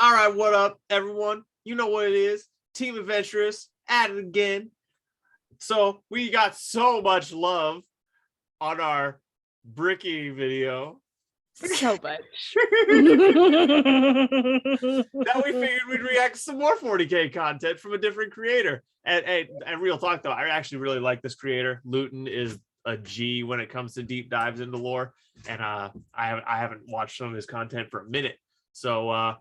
All right, what up, everyone? You know what it is. Team Adventurous at it again. So we got so much love on our Bricky video. So much. That we figured we'd react to some more 40k content from a different creator. And real talk though, I actually really like this creator. Luetin is a G when it comes to deep dives into lore. And I haven't watched some of his content for a minute. So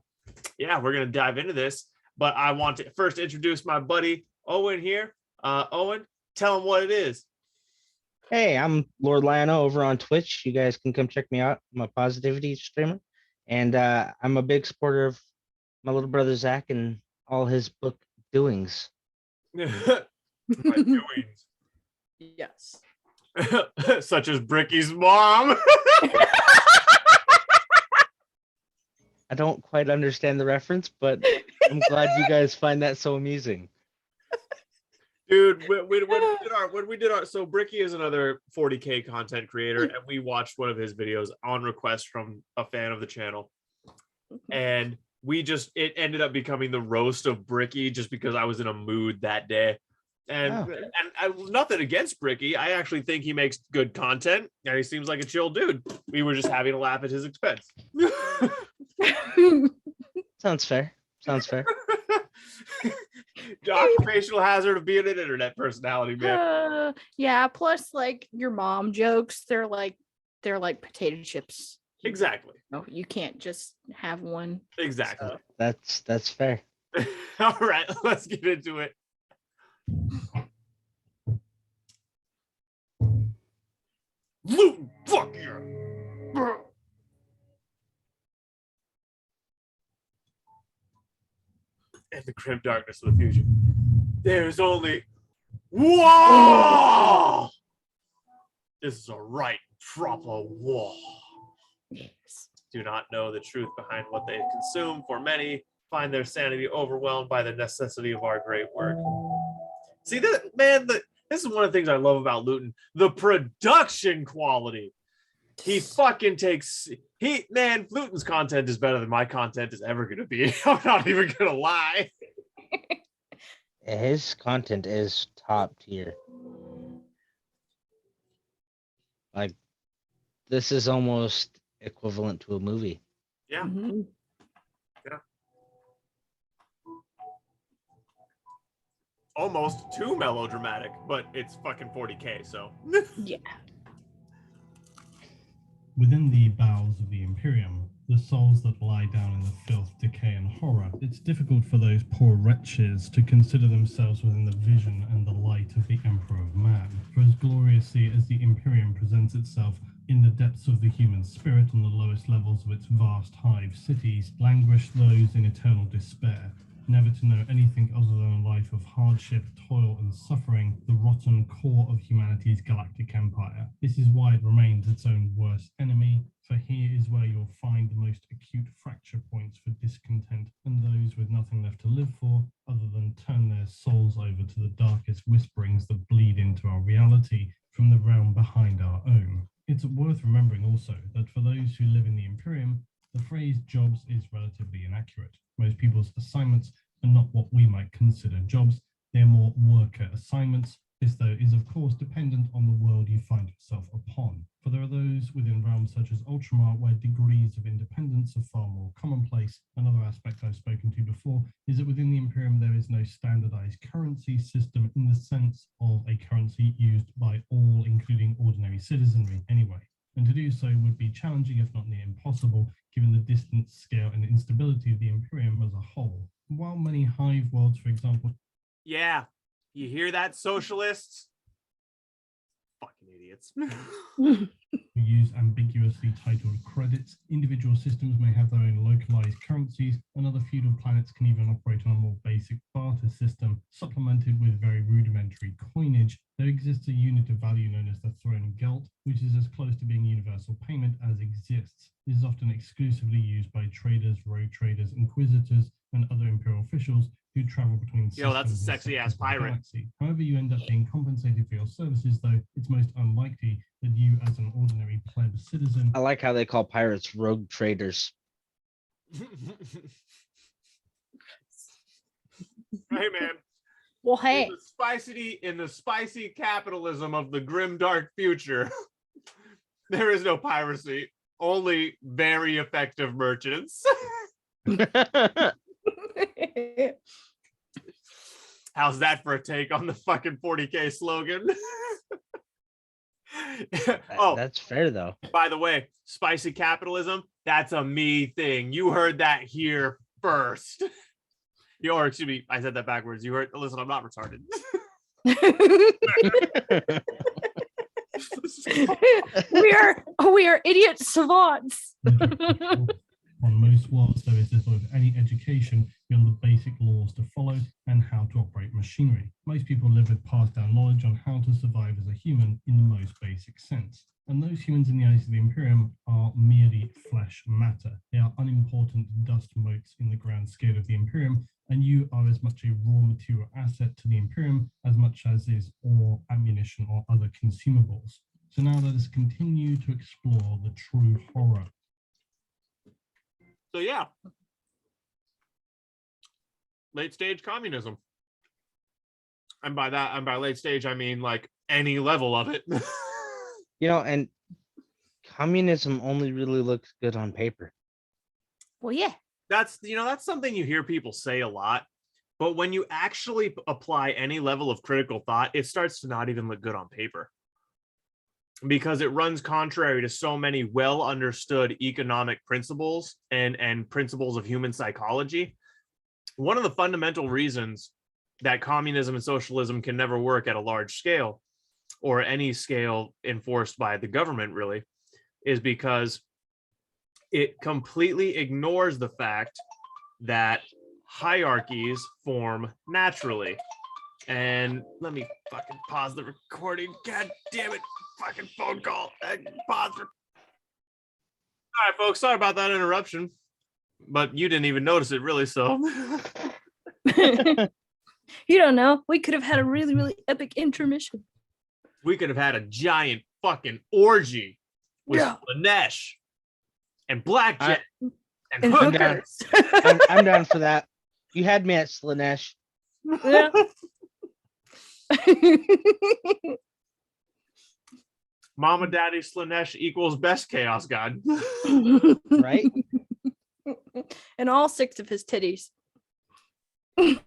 yeah, we're gonna dive into this. But I want to first introduce my buddy Owen here. Owen, tell him what it is. Hey, I'm Lord Lionel over on Twitch. You guys can come check me out. I'm a positivity streamer, and I'm a big supporter of my little brother Zack and all his book doings. My doings. Yes. Such as Bricky's mom. I don't quite understand the reference, but I'm glad you guys find that so amusing. Dude, when we did our so Bricky is another 40k content creator, and we watched one of his videos on request from a fan of the channel, and it ended up becoming the roast of Bricky just because I was in a mood that day, and nothing against Bricky. I actually think he makes good content, and he seems like a chill dude. We were just having a laugh at his expense. Sounds fair. The occupational hazard of being an internet personality, man. Yeah, plus like your mom jokes, they're like potato chips. Exactly. No, you can't just have one. Exactly. So that's fair. All right, let's get into it. Luetin, fuck yeah. And the grim darkness of the future. There's only wall. This is a right proper wall. Yes. Do not know the truth behind what they consume. For many, find their sanity overwhelmed by the necessity of our great work. See that, man? This is one of the things I love about Luetin. The production quality. He fucking takes Luetin's content is better than my content is ever gonna be. I'm not even gonna lie. His content is top tier. Like, this is almost equivalent to a movie. Yeah. Mm-hmm. Yeah. Almost too melodramatic, but it's fucking 40k, so. Yeah. Within the bowels of the Imperium, the souls that lie down in the filth, decay, and horror, it's difficult for those poor wretches to consider themselves within the vision and the light of the Emperor of Man. For as gloriously as the Imperium presents itself in the depths of the human spirit on the lowest levels of its vast hive cities, languish those in eternal despair, never to know anything other than a life of hardship, toil, and suffering, the rotten core of humanity's galactic empire. This is why it remains its own worst enemy, for here is where you'll find the most acute fracture points for discontent and those with nothing left to live for other than turn their souls over to the darkest whisperings that bleed into our reality from the realm behind our own. It's worth remembering also that for those who live in the Imperium, the phrase jobs is relatively inaccurate. Most people's assignments are not what we might consider jobs. They're more worker assignments. This, though, is of course dependent on the world you find yourself upon. For there are those within realms such as Ultramar where degrees of independence are far more commonplace. Another aspect I've spoken to before is that within the Imperium there is no standardized currency system in the sense of a currency used by all, including ordinary citizenry anyway. And to do so would be challenging, if not near impossible, given the distance, scale, and instability of the Imperium as a whole. While many hive worlds, for example... Yeah, you hear that, socialists? Fucking idiots. who use ambiguously titled credits, individual systems may have their own localized currencies, and other feudal planets can even operate on a more basic barter system, supplemented with very rudimentary coinage. There exists a unit of value known as the throne gelt, which is as close to being universal payment as exists. This is often exclusively used by traders, road traders, inquisitors, and other imperial officials who travel between systems. Yo, that's a sexy ass pirate. However, you end up being compensated for your services, though it's most unlikely that you, as an ordinary pleb citizen... I like how they call pirates rogue traders. Hey, man. Well, hey. In the spicy capitalism of the grim dark future, there is no piracy, only very effective merchants. How's that for a take on the fucking 40k slogan? Oh, That's fair though. by the way, spicy capitalism, that's a me thing. You heard that here first. Or excuse me, I said that backwards. You heard, listen, I'm not retarded. we are idiot savants. On most worlds, there is little of any education beyond the basic laws to follow and how to operate machinery. Most people live with passed down knowledge on how to survive as a human in the most basic sense. And those humans in the eyes of the Imperium are merely flesh matter. They are unimportant dust motes in the grand scale of the Imperium, and you are as much a raw material asset to the Imperium as much as is ore, ammunition, or other consumables. So now let us continue to explore the true horror. So yeah, late stage communism. And by that, and by late stage, I mean like any level of it. And communism only really looks good on paper. Well, yeah. That's something you hear people say a lot, but when you actually apply any level of critical thought, it starts to not even look good on paper, because it runs contrary to so many well understood economic principles and principles of human psychology. One of the fundamental reasons that communism and socialism can never work at a large scale, or any scale enforced by the government really, is because it completely ignores the fact that hierarchies form naturally. And let me fucking pause the recording. God damn it. Fucking phone call. Pause. All right, folks. Sorry about that interruption, but you didn't even notice it really. So You don't know. We could have had a really, really epic intermission. we could have had a giant fucking orgy with Lanesh and Blackjack and hookers. I'm down for that. You had me at Slanesh. Yeah. Mama Daddy Slanesh equals best chaos god. Right? And all 6 of his titties. The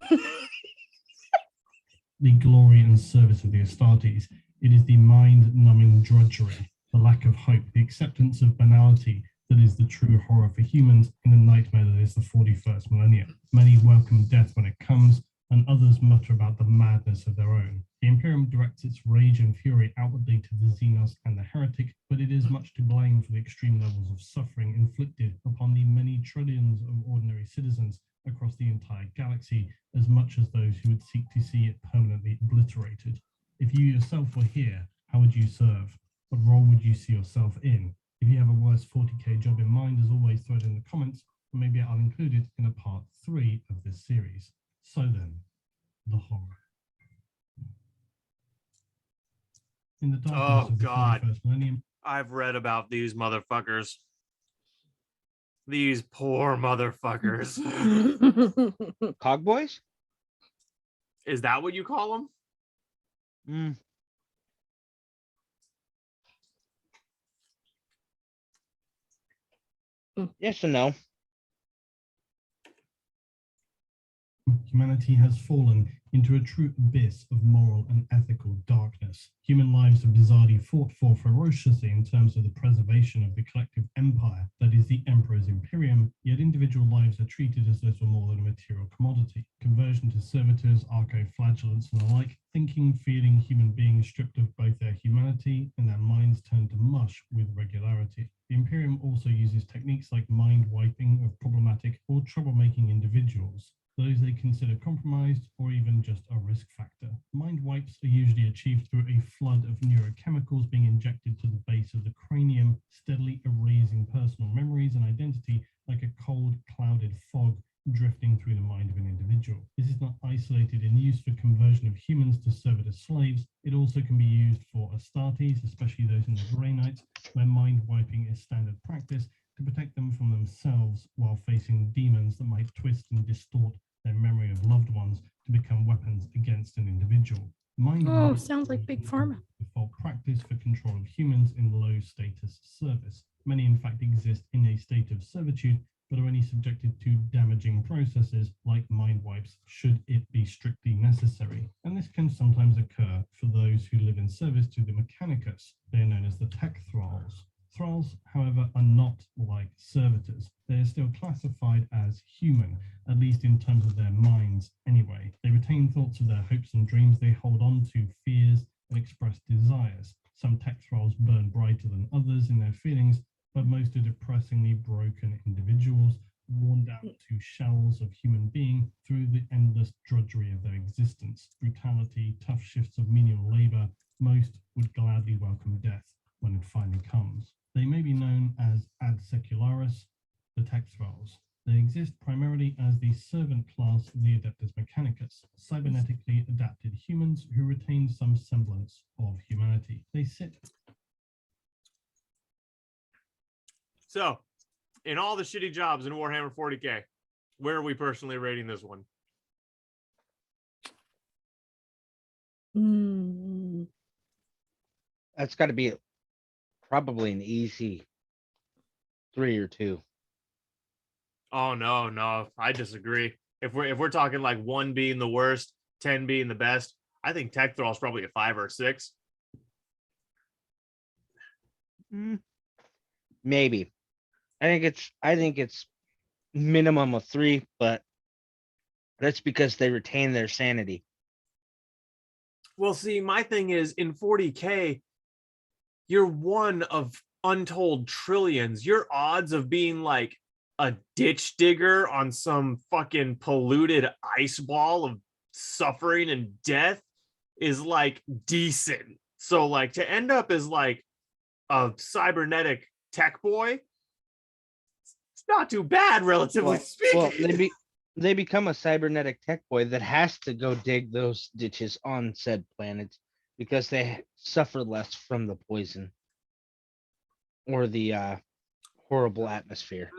glory and service of the Astartes, it is the mind-numbing drudgery, the lack of hope, the acceptance of banality that is the true horror for humans in the nightmare that is the 41st millennium. Many welcome death when it comes, and others mutter about the madness of their own. The Imperium directs its rage and fury outwardly to the Xenos and the Heretic, but it is much to blame for the extreme levels of suffering inflicted upon the many trillions of ordinary citizens across the entire galaxy, as much as those who would seek to see it permanently obliterated. If you yourself were here, how would you serve? What role would you see yourself in? If you have a worse 40k job in mind, as always, throw it in the comments, and maybe I'll include it in a part 3 of this series. So then, the horror. In the darkness of the 41st millennium, I've read about these motherfuckers. These poor motherfuckers. Cogboys? Is that what you call them? Yes and no. Humanity has fallen into a true abyss of moral and ethical darkness. Human lives are bizarrely fought for ferociously in terms of the preservation of the collective empire that is the Emperor's Imperium, yet individual lives are treated as little more than a material commodity. Conversion to servitors, archo-flagellants and the like, thinking, feeling human beings stripped of both their humanity and their minds turned to mush with regularity. The Imperium also uses techniques like mind wiping of problematic or troublemaking individuals, those they consider compromised or even just a risk factor. Mind wipes are usually achieved through a flood of neurochemicals being injected to the base of the cranium, steadily erasing personal memories and identity like a cold, clouded fog drifting through the mind of an individual. This is not isolated in use for conversion of humans to serve as slaves. It also can be used for Astartes, especially those in the Grey Knights, where mind wiping is standard practice to protect them from themselves while facing demons that might twist and distort their memory of loved ones to become weapons against an individual. Mind Oh, reading sounds like Big Pharma. default practice for control of humans in low status service. Many, in fact, exist in a state of servitude, but are only subjected to damaging processes like mind wipes should it be strictly necessary. And this can sometimes occur for those who live in service to the Mechanicus. They are known as the tech thralls. Thralls, however, are not like servitors. They are still classified as human, at least in terms of their minds anyway. They retain thoughts of their hopes and dreams. They hold on to fears and express desires. Some tech thralls burn brighter than others in their feelings, but most are depressingly broken individuals, worn down to shells of human being through the endless drudgery of their existence. Brutality, tough shifts of menial labor, most would gladly welcome death when it finally comes. They may be known as ad secularis, the tech thralls. They exist primarily as the servant class of the Adeptus Mechanicus, cybernetically adapted humans who retain some semblance of humanity. They sit. So, in all the shitty jobs in Warhammer 40k, where are we personally rating this one? That's got to be probably an easy 3 or 2. Oh no, I disagree. If we're talking like 1 being the worst, 10 being the best, I think Tech Thrall's probably a 5 or a 6. Maybe. I think it's minimum of 3, but that's because they retain their sanity. Well, see, my thing is in 40k, you're one of untold trillions. Your odds of being like a ditch digger on some fucking polluted ice ball of suffering and death is like decent. So like to end up as like a cybernetic tech boy, it's not too bad, relatively speaking. Well, they become a cybernetic tech boy that has to go dig those ditches on said planets because they suffer less from the poison or the horrible atmosphere.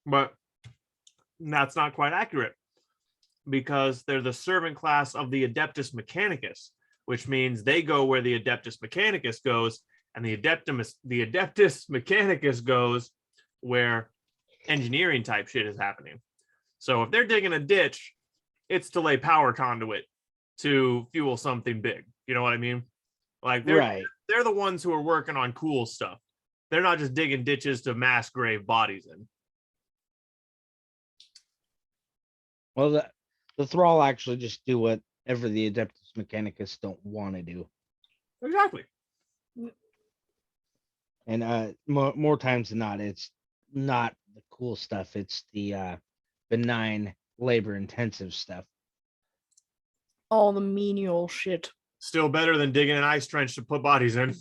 But that's not quite accurate because they're the servant class of the Adeptus Mechanicus, which means they go where the Adeptus Mechanicus goes, and the Adeptus Mechanicus goes where engineering type shit is happening. So if they're digging a ditch, it's to lay power conduit to fuel something big. You know what I mean? Like they're the ones who are working on cool stuff. They're not just digging ditches to mass grave bodies in. Well, the thrall actually just do whatever the Adeptus Mechanicus don't want to do. Exactly. And more times than not, it's not the cool stuff. It's the benign, labor-intensive stuff. All the menial shit. Still better than digging an ice trench to put bodies in.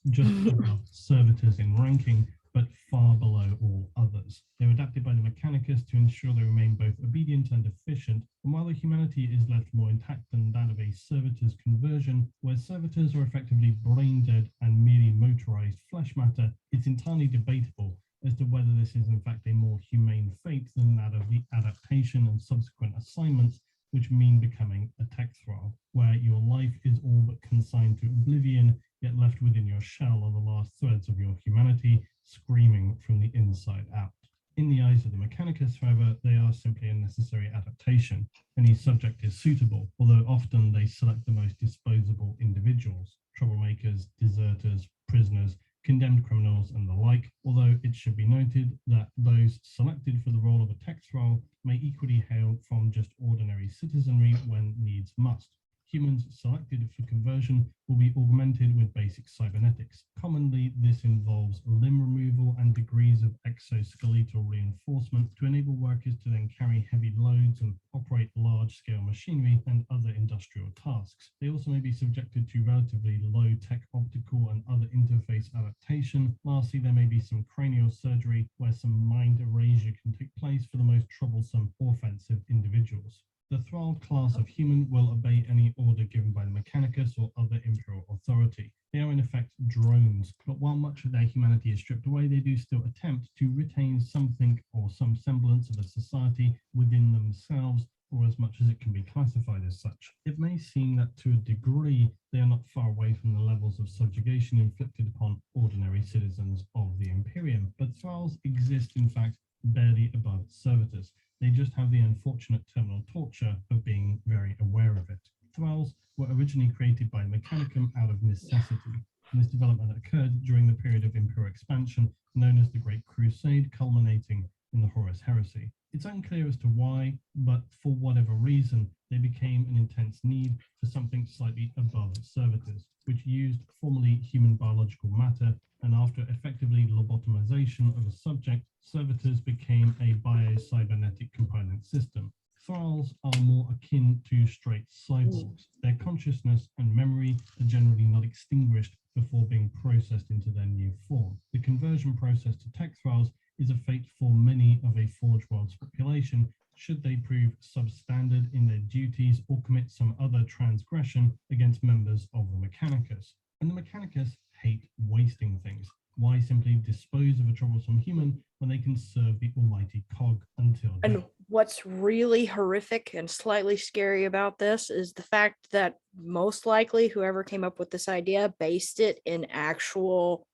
Just above servitors in ranking, but far below all others. They were adapted by the Mechanicus to ensure they remain both obedient and efficient, and while their humanity is left more intact than that of a servitor's conversion, where servitors are effectively brain dead and merely motorized flesh matter, it's entirely debatable as to whether this is in fact a more humane fate than that of the adaptation and subsequent assignments, which mean becoming a tech thrall, where your life is all but consigned to oblivion, yet left within your shell are the last threads of your humanity, screaming from the inside out. In the eyes of the Mechanicus, however, they are simply a necessary adaptation. Any subject is suitable, although often they select the most disposable individuals, troublemakers, deserters, prisoners, condemned criminals, and the like, although it should be noted that those selected for the role of a tech thrall may equally hail from just ordinary citizenry when needs must. Humans selected for conversion will be augmented with basic cybernetics. Commonly, this involves limb removal and degrees of exoskeletal reinforcement to enable workers to then carry heavy loads and operate large-scale machinery and other industrial tasks. They also may be subjected to relatively low-tech optical and other interface adaptation. Lastly, there may be some cranial surgery where some mind erasure can take place for the most troublesome or offensive individuals. The thrall class of human will obey any order given by the Mechanicus or other imperial authority. They are in effect drones, but while much of their humanity is stripped away, they do still attempt to retain something or some semblance of a society within themselves, or as much as it can be classified as such. It may seem that to a degree they are not far away from the levels of subjugation inflicted upon ordinary citizens of the Imperium, but thralls exist in fact barely above servitors. They just have the unfortunate terminal torture of being very aware of it. Thralls were originally created by Mechanicum out of necessity, and this development occurred during the period of imperial expansion known as the Great Crusade, culminating in the Horus Heresy. It's unclear as to why, but for whatever reason, they became an intense need for something slightly above servitors, which used formerly human biological matter, and after effectively lobotomization of a subject, servitors became a bio-cybernetic component system. Thralls are more akin to straight cyborgs. Their consciousness and memory are generally not extinguished before being processed into their new form. The conversion process to tech thralls is a fate for many of a Forge World's population, should they prove substandard in their duties or commit some other transgression against members of the Mechanicus. And the Mechanicus hate wasting things. Why simply dispose of a troublesome human when they can serve the almighty cog until death? And what's really horrific and slightly scary about this is the fact that most likely whoever came up with this idea based it in actual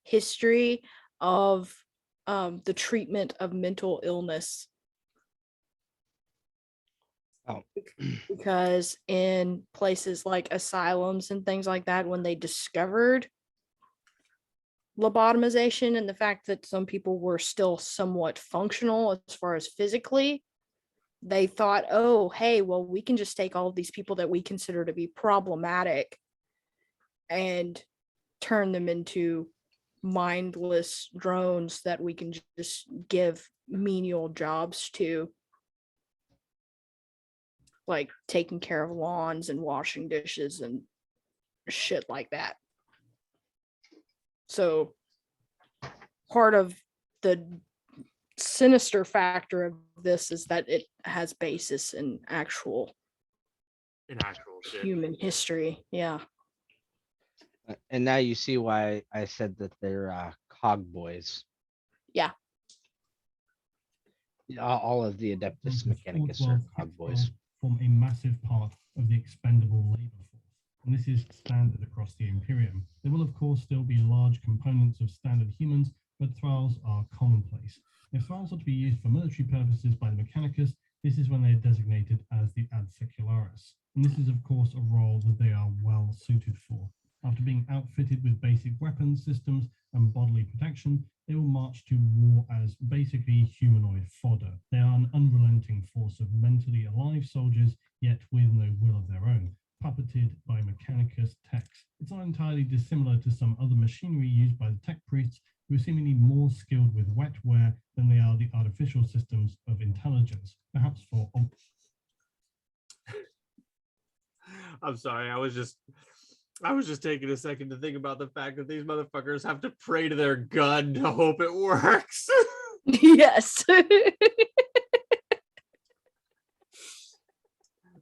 history of the treatment of mental illness. Oh. Because in places like asylums and things like that, when they discovered lobotomization and the fact that some people were still somewhat functional as far as physically, they thought, oh, hey, well, we can just take all of these people that we consider to be problematic and turn them into mindless drones that we can just give menial jobs to, like taking care of lawns and washing dishes and shit like that. So part of the sinister factor of this is that it has basis in actual shit. human history. Yeah. And now you see why I said that they're cog boys. Yeah. All of the Adeptus Mechanicus are cog boys. Form a massive part of the expendable labor force, and this is standard across the Imperium. There will of course still be large components of standard humans, but thralls are commonplace. If thralls are to be used for military purposes by the Mechanicus, this is when they are designated as the ad secularis, and this is of course a role that they are well suited for. After being outfitted with basic weapon systems and bodily protection, they will march to war as basically humanoid fodder. They are an unrelenting force of mentally alive soldiers, yet with no will of their own, puppeted by Mechanicus techs. It's not entirely dissimilar to some other machinery used by the tech priests, who are seemingly more skilled with wetware than they are the artificial systems of intelligence, perhaps for... I'm sorry, I was just taking a second to think about the fact that these motherfuckers have to pray to their gun to hope it works. Yes.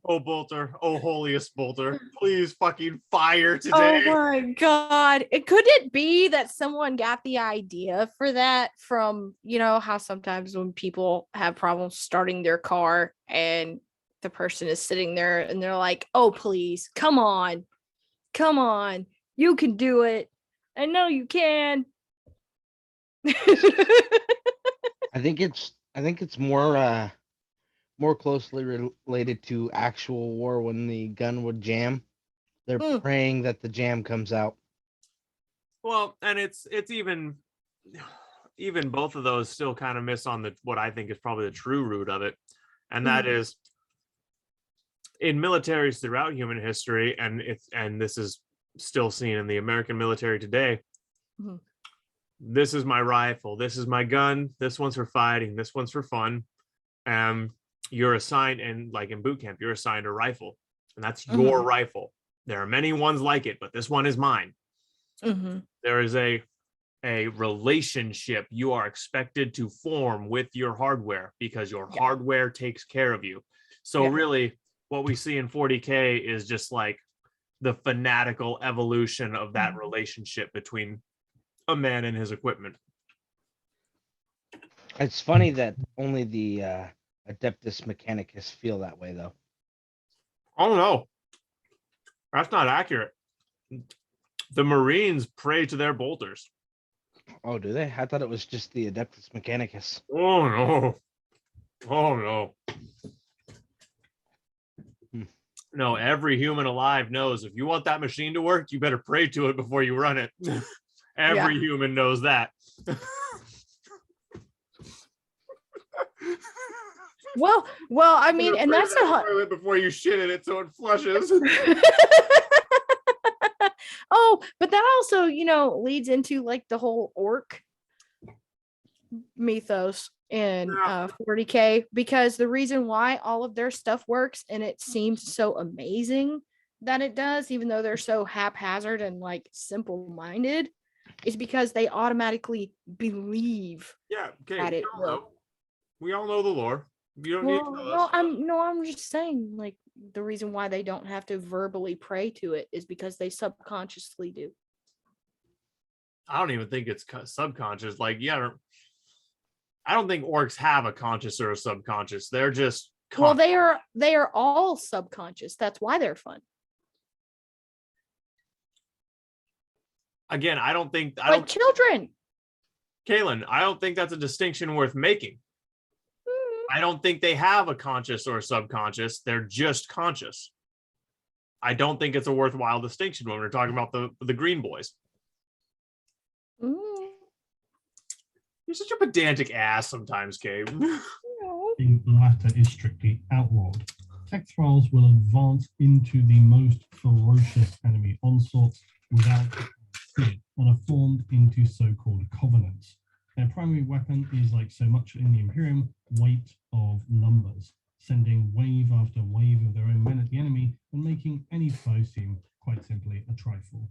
Oh, Bolter. Oh, holiest Bolter. Please fucking fire today. Oh my God. Could it be that someone got the idea for that from, you know, how sometimes when people have problems starting their car and the person is sitting there and they're like, oh, please, come on, you can do it. I know you can. I think it's more closely related to actual war when the gun would jam. They're praying that the jam comes out. Well, and it's even both of those still kind of miss on what I think is probably the true root of it. And that is in militaries throughout human history, and this is still seen in the American military today. This is my rifle, this is my gun, this one's for fighting, this one's for fun. You're assigned, and like in boot camp, you're assigned a rifle, and that's your rifle. There are many ones like it, but this one is mine. There is a relationship you are expected to form with your hardware because your hardware takes care of you. So Yeah. really, what we see in 40k is just like the fanatical evolution of that relationship between a man and his equipment. It's funny that only the Adeptus Mechanicus feel that way, though. Oh no, that's not accurate. The Marines pray to their bolters. Oh, do they? I thought it was just the Adeptus Mechanicus. Oh no. Oh no. Hmm. No, every human alive knows if you want that machine to work, you better pray to it before you run it. Every human knows that. Well, I mean, and that's a toilet before you shit in it so it flushes. Oh, but that also, leads into like the whole orc mythos in 40k, because the reason why all of their stuff works and it seems so amazing that it does, even though they're so haphazard and like simple-minded, is because they automatically believe that it will. We all know the lore. You don't need to tell us. I'm just saying, like, the reason why they don't have to verbally pray to it is because they subconsciously do. I don't even think it's subconscious. Like, I don't think orcs have a conscious or a subconscious. They're just Well, they are all subconscious. That's why they're fun. Again, I don't think Like children. Kaylin, I don't think that's a distinction worth making. I don't think they have a conscious or a subconscious. They're just conscious. I don't think it's a worthwhile distinction when we're talking about the green boys. Mm. You're such a pedantic ass sometimes, Gabe. The latter is strictly outlawed. Tech thralls will advance into the most ferocious enemy onslaughts without fear and are formed into so-called covenants. Their primary weapon is, like so much in the Imperium, weight of numbers, sending wave after wave of their own men at the enemy and making any foe seem, quite simply, a trifle.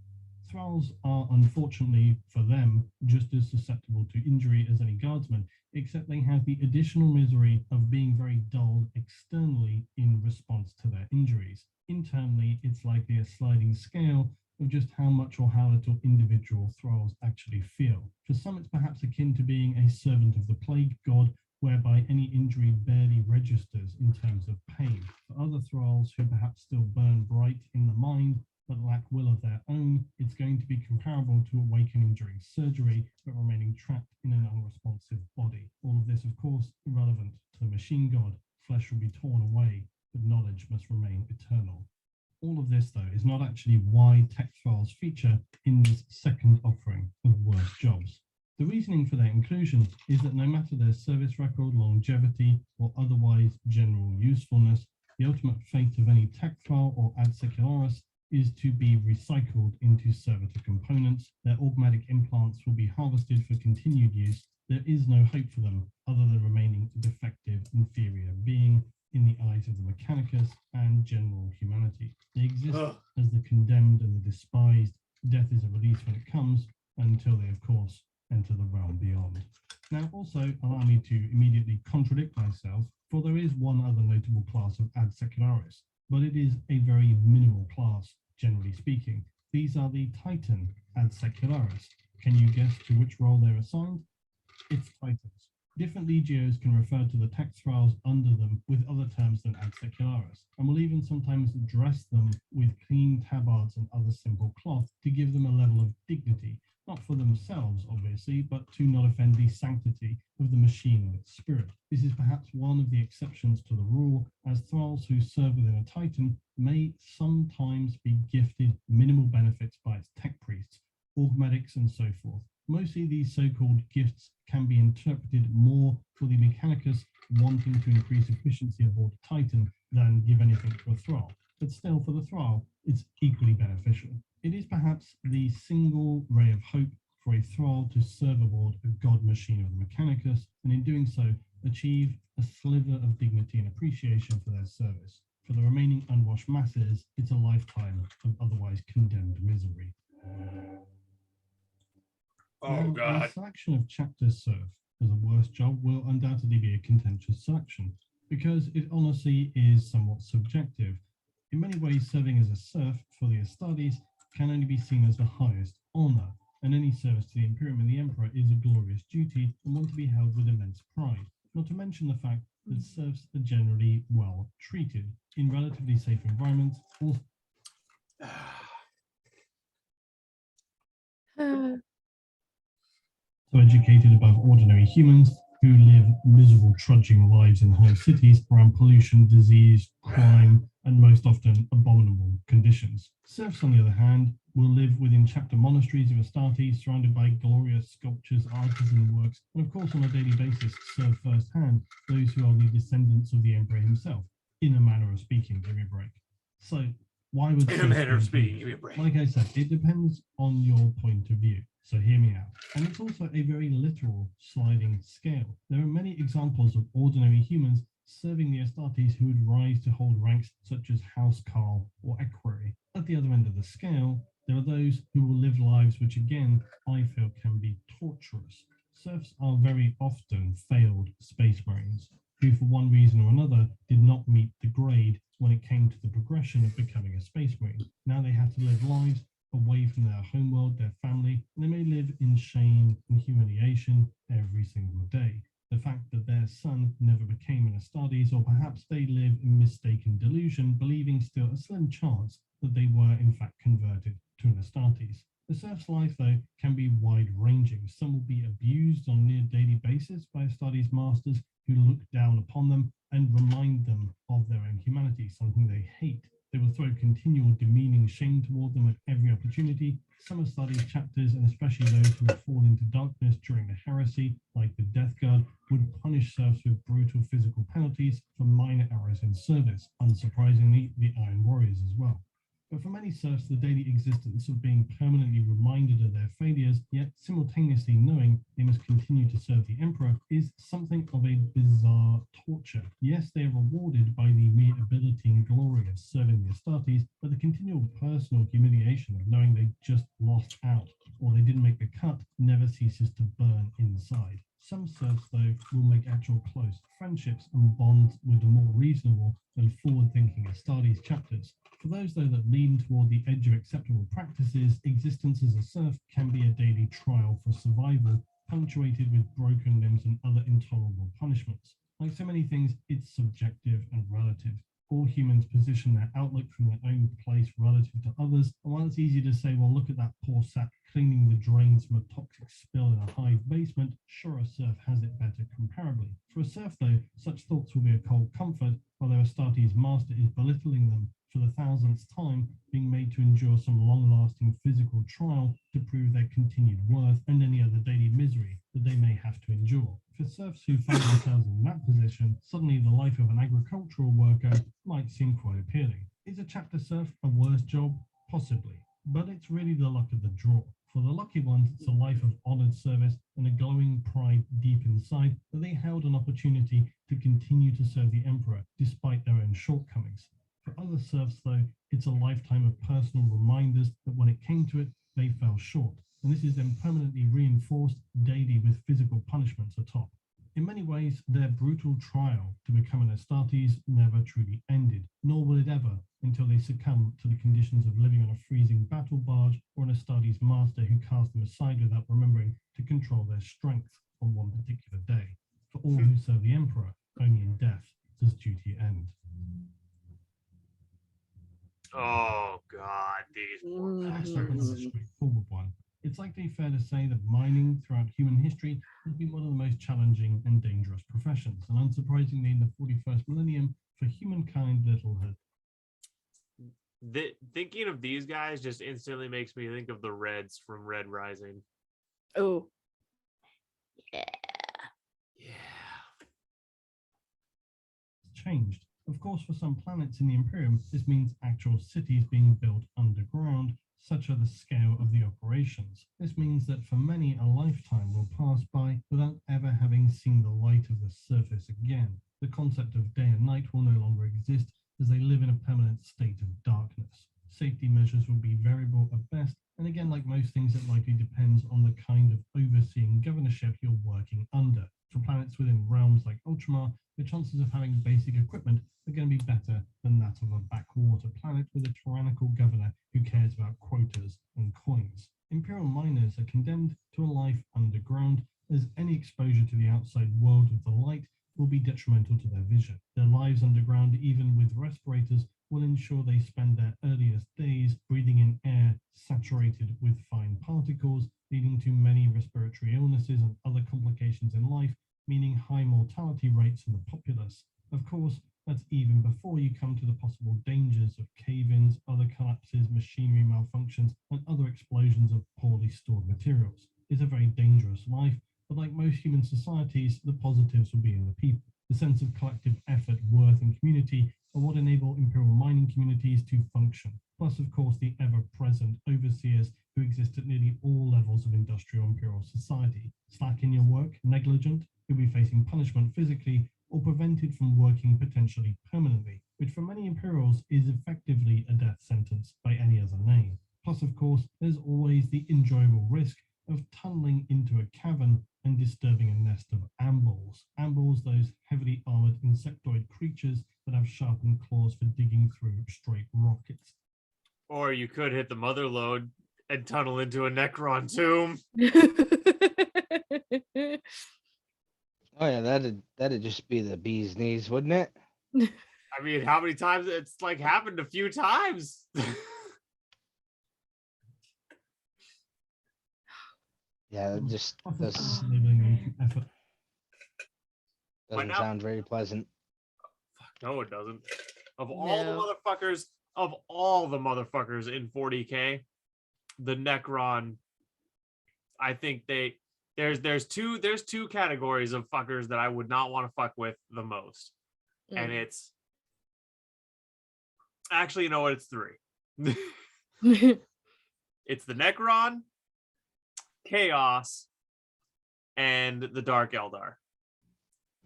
Thralls are, unfortunately for them, just as susceptible to injury as any guardsmen, except they have the additional misery of being very dulled externally in response to their injuries. Internally, it's likely a sliding scale of just how much or how little individual thralls actually feel. For some, it's perhaps akin to being a servant of the plague god, whereby any injury barely registers in terms of pain. For other thralls who perhaps still burn bright in the mind, but lack will of their own, it's going to be comparable to awakening during surgery, but remaining trapped in an unresponsive body. All of this, of course, irrelevant to the machine god. Flesh will be torn away, but knowledge must remain eternal. All of this, though, is not actually why tech thralls feature in this second offering of worst jobs. The reasoning for their inclusion is that no matter their service record, longevity, or otherwise general usefulness, the ultimate fate of any tech thrall or ad secularis is to be recycled into servitor components. Their automatic implants will be harvested for continued use. There is no hope for them other than remaining a defective, inferior being in the eyes of the Mechanicus and general humanity. They exist as the condemned and the despised. Death is a release when it comes, until they, of course, enter the realm beyond. Now, also, allow me to immediately contradict myself, for there is one other notable class of ad secularis, but it is a very minimal class, generally speaking. These are the Titan ad secularis. Can you guess to which role they're assigned? It's Titans. Different legios can refer to the tech thralls under them with other terms than ad secularis, and will even sometimes dress them with clean tabards and other simple cloth to give them a level of dignity, not for themselves, obviously, but to not offend the sanctity of the machine and its spirit. This is perhaps one of the exceptions to the rule, as thralls who serve within a Titan may sometimes be gifted minimal benefits by its tech priests, augmatics, and so forth. Mostly these so-called gifts can be interpreted more for the Mechanicus wanting to increase efficiency aboard a Titan than give anything to a thrall. But still, for the thrall, it's equally beneficial. It is perhaps the single ray of hope for a thrall to serve aboard a god machine of the Mechanicus, and in doing so, achieve a sliver of dignity and appreciation for their service. For the remaining unwashed masses, it's a lifetime of otherwise condemned misery. Oh, God. The selection of chapter serf as a worst job will undoubtedly be a contentious selection. because it honestly is somewhat subjective. In many ways, serving as a serf for the Astartes can only be seen as the highest honor, and any service to the Imperium and the Emperor is a glorious duty and one to be held with immense pride. Not to mention the fact that serfs are generally well treated in relatively safe environments. So educated above ordinary humans who live miserable, trudging lives in whole cities around pollution, disease, crime, and most often abominable conditions. Serfs, on the other hand, will live within chapter monasteries of Astartes, surrounded by glorious sculptures, artisan works, and of course on a daily basis serve firsthand those who are the descendants of the emperor himself, in a manner of speaking, give me a break. So why would In a manner of speaking, give me a break. like I said, it depends on your point of view. So hear me out. And it's also a very literal sliding scale. There are many examples of ordinary humans serving the Astartes who would rise to hold ranks such as housecarl or equerry. At the other end of the scale, there are those who will live lives which again I feel can be torturous. Serfs are very often failed space marines who for one reason or another did not meet the grade when it came to the progression of becoming a space marine. Now they have to live lives away from their homeworld, their family, and they may live in shame and humiliation every single day. The fact that their son never became an Astartes, or perhaps they live in mistaken delusion, believing still a slim chance that they were in fact converted to an Astartes. The serf's life, though, can be wide-ranging. Some will be abused on a near-daily basis by Astartes masters who look down upon them and remind them of their own humanity, something they hate. They will throw continual demeaning shame toward them at every opportunity. Some Astartes chapters, and especially those who would fall into darkness during the heresy, like the Death Guard, would punish serfs with brutal physical penalties for minor errors in service. Unsurprisingly, the Iron Warriors as well. But for many serfs, the daily existence of being permanently reminded of their failures, yet simultaneously knowing they must continue to serve the Emperor, is something of a bizarre torture. Yes, they are rewarded by the mere ability and glory of serving the Astartes, but the continual personal humiliation of knowing they just lost out or they didn't make the cut never ceases to burn inside. Some serfs, though, will make actual close friendships and bonds with the more reasonable and forward-thinking Astartes chapters. For those, though, that lean toward the edge of acceptable practices, existence as a serf can be a daily trial for survival, punctuated with broken limbs and other intolerable punishments. Like so many things, it's subjective and relative. All humans position their outlook from their own place relative to others, and while it's easy to say, well, look at that poor sap cleaning the drains from a toxic spill in a hive basement, sure, a serf has it better comparably. For a serf, though, such thoughts will be a cold comfort, while their Astartes master is belittling them for the thousandth time, being made to endure some long-lasting physical trial to prove their continued worth and any other daily misery that they may have to endure. For serfs who find themselves in that position, suddenly the life of an agricultural worker might seem quite appealing. Is a chapter serf a worse job? Possibly, but it's really the luck of the draw. For the lucky ones, it's a life of honored service and a glowing pride deep inside that they held an opportunity to continue to serve the Emperor despite their own shortcomings. For other serfs, though, it's a lifetime of personal reminders that when it came to it, they fell short, and this is then permanently reinforced daily with physical punishments atop. In many ways, their brutal trial to become an Astartes never truly ended, nor will it ever until they succumb to the conditions of living on a freezing battle barge or an Astartes master who cast them aside without remembering to control their strength on one particular day. For all who serve the Emperor, only in death does duty end. Oh God, these poor Next up, another bastards. straightforward one. It's likely fair to say that mining throughout human history has been one of the most challenging and dangerous professions, and unsurprisingly, in the 41st millennium, for humankind, little has. Thinking of these guys just instantly makes me think of the Reds from Red Rising. Oh, yeah. Yeah. Changed. Of course, for some planets in the Imperium, this means actual cities being built underground. Such are the scale of the operations. This means that for many, a lifetime will pass by without ever having seen the light of the surface again. The concept of day and night will no longer exist as they live in a permanent state of darkness. Safety measures will be variable at best, and again, like most things, it likely depends on the kind of overseeing governorship you're working under. For planets within realms like Ultramar, the chances of having basic equipment are going to be better than that of a backwater planet with a tyrannical governor who cares about quotas and coins. Imperial miners are condemned to a life underground, as any exposure to the outside world with the light will be detrimental to their vision. Their lives underground, even with respirators, will ensure they spend their earliest days breathing in air saturated with fine particles, leading to many respiratory illnesses and other complications in life, meaning high mortality rates in the populace. Of course, that's even before you come to the possible dangers of cave-ins, other collapses, machinery malfunctions, and other explosions of poorly stored materials. It's a very dangerous life, but like most human societies, the positives will be in the people. The sense of collective effort, worth, and community are what enable imperial mining communities to function. Plus, of course, the ever-present overseers who exist at nearly all levels of industrial imperial society. Slack in your work, negligent, you'll be facing punishment physically or prevented from working potentially permanently, which for many imperials is effectively a death sentence by any other name. Plus, of course, there's always the enjoyable risk of tunneling into a cavern and disturbing a nest of ambuls. Ambuls, those heavily armored insectoid creatures that have sharpened claws for digging through straight rockets. Or you could hit the mother lode and tunnel into a Necron tomb. Oh yeah, that'd just be the bee's knees, wouldn't it? I mean, how many times it's like happened a few times. Yeah, it just doesn't Why not? sound very pleasant. No, it doesn't. Of No. all the motherfuckers in 40k, the Necron, I think there's two categories of fuckers that I would not want to fuck with the most. And it's actually, you know what, it's three. It's the Necron, Chaos, and the Dark Eldar.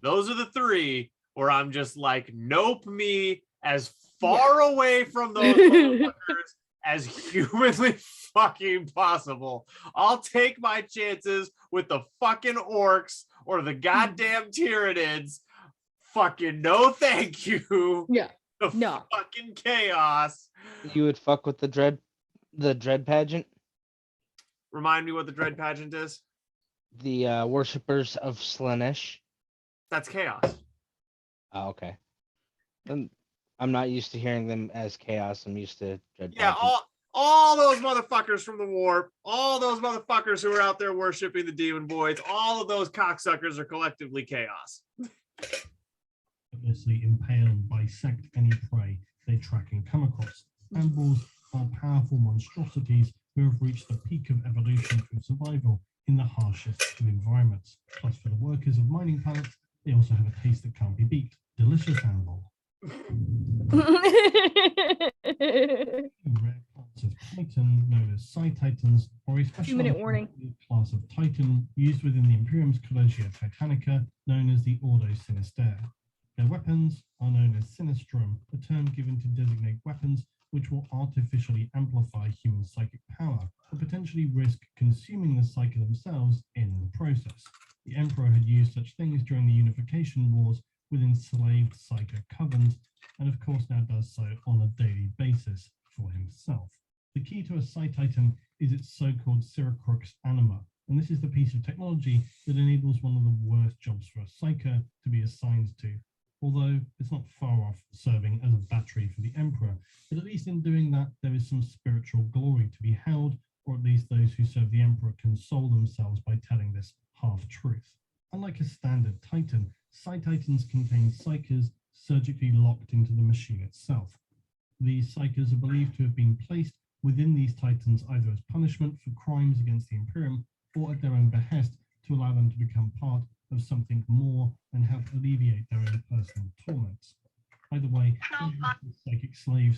Those are the three where I'm just like, nope, me as far away from those motherfuckers as humanly fucking possible. I'll take my chances with the fucking orcs or the goddamn Tyranids. Fucking no thank you. Yeah. The No. fucking Chaos. You would fuck with the dread pageant? Remind me what the Dread Pageant is. The worshippers of Slaanesh. That's Chaos. Oh, okay. Then I'm not used to hearing them as chaos. I'm used to dread Yeah, pageant. all those motherfuckers from the war, all those motherfuckers who are out there worshiping the demon boys, all of those cocksuckers are collectively Chaos. Obviously impale and bisect any prey they track and come across. Ambuls are powerful monstrosities who have reached the peak of evolution through survival in the harshest of environments. Plus, for the workers of mining planets, they also have a taste that can't be beat. Delicious ambul. Rare plants of Titan, known as Psi Titans, or a special 2-minute warning. class of Titan used within the Imperium's Collegia Titanica, known as the Ordo Sinister. Their weapons are known as Sinistrum, a term given to designate weapons which will artificially amplify human psychic power, but potentially risk consuming the psyche themselves in the process. The Emperor had used such things during the Unification Wars with enslaved psychic covens, and of course now does so on a daily basis for himself. The key to a Psi Titan is its so-called Syracrux anima, and this is the piece of technology that enables one of the worst jobs for a psyker to be assigned to. Although it's not far off serving as a battery for the Emperor, but at least in doing that, there is some spiritual glory to be held, or at least those who serve the Emperor console themselves by telling this half-truth. Unlike a standard Titan, Psi Titans contain psykers surgically locked into the machine itself. These psykers are believed to have been placed within these Titans either as punishment for crimes against the Imperium or at their own behest to allow them to become part of something more and help alleviate their own personal torments. Either way, psychic slaves